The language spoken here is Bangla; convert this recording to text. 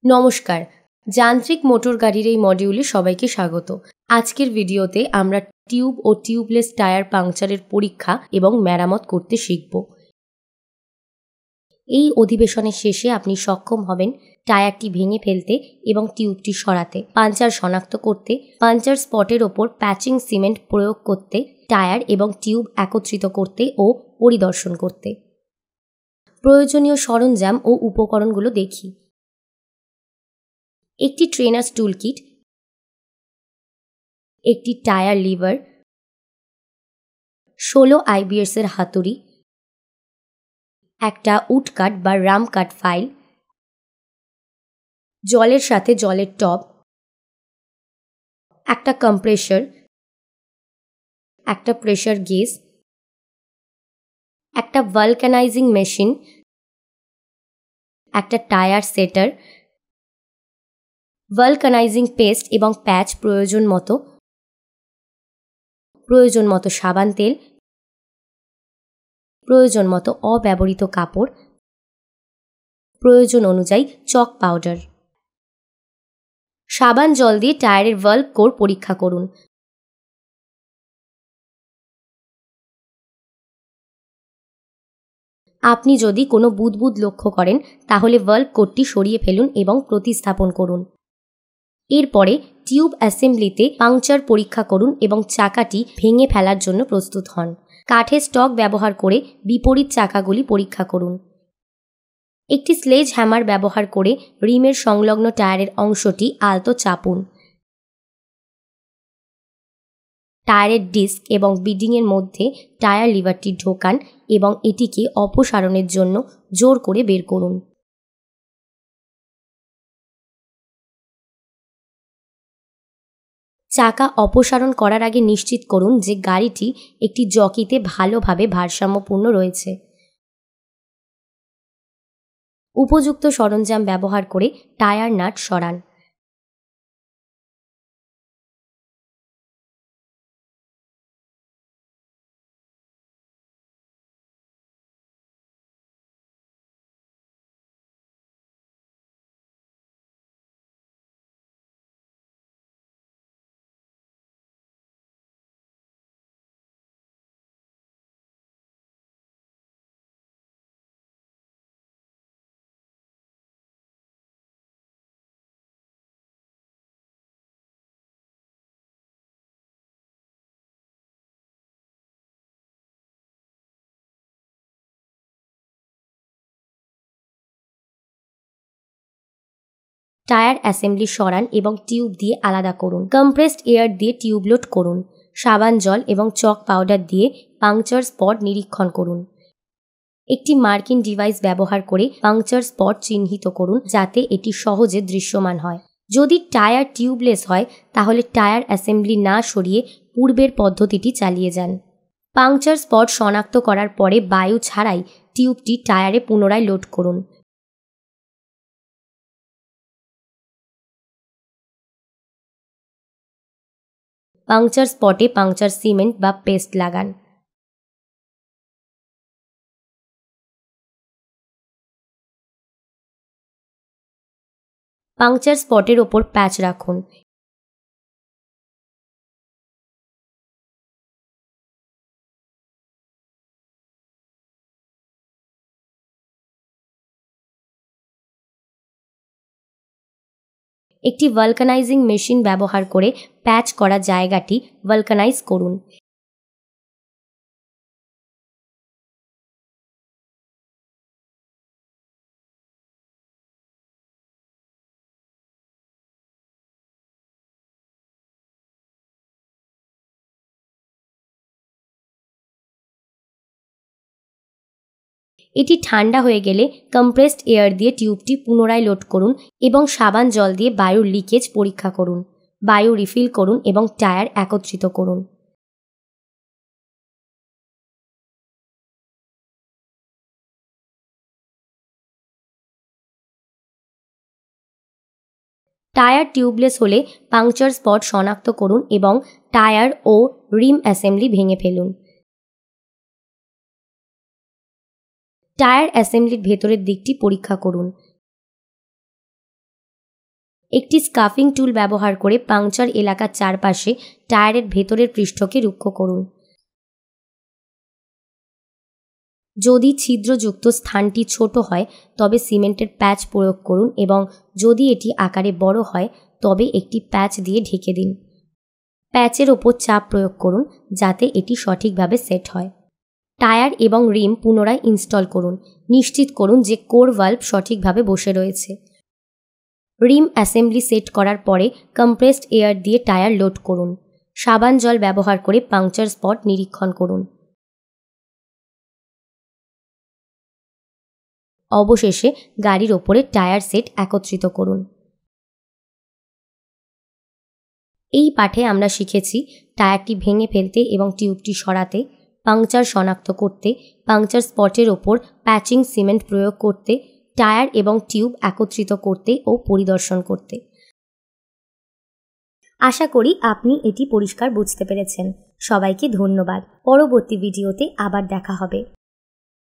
নমস্কার, যান্ত্রিক মোটর গাড়ির এই মডিউলে সবাইকে স্বাগত। আজকের ভিডিওতে আমরা টিউব ও টিউবলেস টায়ার পাংচারের পরীক্ষা এবং মেরামত করতে শিখব। এই অধিবেশনের শেষে আপনি সক্ষম হবেন টায়ারটি ভেঙে ফেলতে এবং টিউবটি সরাতে, পাঞ্চার শনাক্ত করতে, পাঞ্চার স্পটের ওপর প্যাচিং সিমেন্ট প্রয়োগ করতে, টায়ার এবং টিউব একত্রিত করতে ও পরিদর্শন করতে। প্রয়োজনীয় সরঞ্জাম ও উপকরণগুলো দেখি। একটি ট্রেনার্স টুল কিট, একটি টায়ার লিভার, 16 IBS এর হাতুড়ি, একটা উড কাট বা রাম কাট ফাইল, জলের সাথে জলের টব, একটা কম্প্রেসর, একটা প্রেশার গেজ, একটা ভালকানাইজিং মেশিন, একটা টায়ার সেটার, ভালকানাইজিং পেস্ট এবং প্যাচ প্রয়োজন মতো সাবান তেল, প্রয়োজন মতো অব্যবহৃত কাপড়, প্রয়োজন অনুযায়ী চক পাউডার। সাবান জল দিয়ে টায়ারের ভালভ কোর পরীক্ষা করুন। আপনি যদি কোনো বুদবুদ লক্ষ্য করেন তাহলে ভালভ কোরটি সরিয়ে ফেলুন এবং প্রতিস্থাপন করুন। এরপরে টিউব অ্যাসেম্বলিতে পাংচার পরীক্ষা করুন এবং চাকাটি ভেঙে ফেলার জন্য প্রস্তুত হন। কাঠের স্টক ব্যবহার করে বিপরীত চাকাগুলি পরীক্ষা করুন। একটি স্লেজ হ্যামার ব্যবহার করে রিমের সংলগ্ন টায়ারের অংশটি আলতো চাপুন। টায়ারের ডিস্ক এবং বিডিংয়ের মধ্যে টায়ার লিভারটি ঢোকান এবং এটিকে অপসারণের জন্য জোর করে বের করুন। চাকা অপসারণ করার আগে নিশ্চিত করুন যে গাড়িটি একটি জকিতে ভালোভাবে ভারসাম্যপূর্ণ রয়েছে। উপযুক্ত সরঞ্জাম ব্যবহার করে টায়ার নাট সরান। টায়ার অ্যাসেম্বলি সরান এবং টিউব দিয়ে আলাদা করুন। কম্প্রেসড এয়ার দিয়ে টিউব লোড করুন। সাবান জল এবং চক পাউডার দিয়ে পাংচার স্পট নিরীক্ষণ করুন। একটি মার্কিং ডিভাইস ব্যবহার করে পাংচার স্পট চিহ্নিত করুন যাতে এটি সহজে দৃশ্যমান হয়। যদি টায়ার টিউবলেস হয় তাহলে টায়ার অ্যাসেম্বলি না সরিয়ে পূর্বের পদ্ধতিটি চালিয়ে যান। পাংচার স্পট শনাক্ত করার পরে বায়ু ছাড়াই টিউবটি টায়ারে পুনরায় লোড করুন। পাংচার স্পটে পাংচার সিমেন্ট বা পেস্ট লাগান। পাংচার স্পটের ওপর প্যাচ রাখুন। একটি ভালকানাইজিং মেশিন ব্যবহার করে প্যাচ করা জায়গাটি ভালকানাইজ করুন। এটি ঠান্ডা হয়ে গেলে কম্প্রেসড এয়ার দিয়ে টিউবটি পুনরায় লোড করুন এবং সাবান জল দিয়ে বায়ুর লিকেজ পরীক্ষা করুন। বায়ু রিফিল করুন এবং টায়ার একত্রিত করুন। টায়ার টিউবলেস হলে পাংচার স্পট শনাক্ত করুন এবং টায়ার ও রিম অ্যাসেম্বলি ভেঙে ফেলুন। টায়ার অ্যাসেম্বলির ভেতরের দিকটি পরীক্ষা করুন। একটি স্কাফিং টুল ব্যবহার করে পাংচার এলাকার চারপাশে টায়ারের ভেতরের পৃষ্ঠকে রুক্ষ করুন। যদি ছিদ্রযুক্ত স্থানটি ছোট হয় তবে সিমেন্টের প্যাচ প্রয়োগ করুন এবং যদি এটি আকারে বড় হয় তবে একটি প্যাচ দিয়ে ঢেকে দিন। প্যাচের ওপর চাপ প্রয়োগ করুন যাতে এটি সঠিকভাবে সেট হয়। টায়ার এবং রিম পুনরায় ইনস্টল করুন। নিশ্চিত করুন যে কোর ভালভ সঠিকভাবে বসে রয়েছে। রিম অ্যাসেম্বলি সেট করার পরে কম্প্রেসড এয়ার দিয়ে টায়ার লোড করুন। সাবান জল ব্যবহার করে পাংচার স্পট নিরীক্ষণ করুন। অবশেষে গাড়ির ওপরে টায়ার সেট একত্রিত করুন। এই পাঠে আমরা শিখেছি টায়ারটি ভেঙে ফেলতে এবং টিউবটি সরাতে, পাংচার শনাক্ত করতে, পাংচার স্পটের ওপর প্যাচিং সিমেন্ট প্রয়োগ করতে, টায়ার এবং টিউব একত্রিত করতে ও পরিদর্শন করতে। আশা করি আপনি এটি পরিষ্কার বুঝতে পেরেছেন। সবাইকে ধন্যবাদ। পরবর্তী ভিডিওতে আবার দেখা হবে।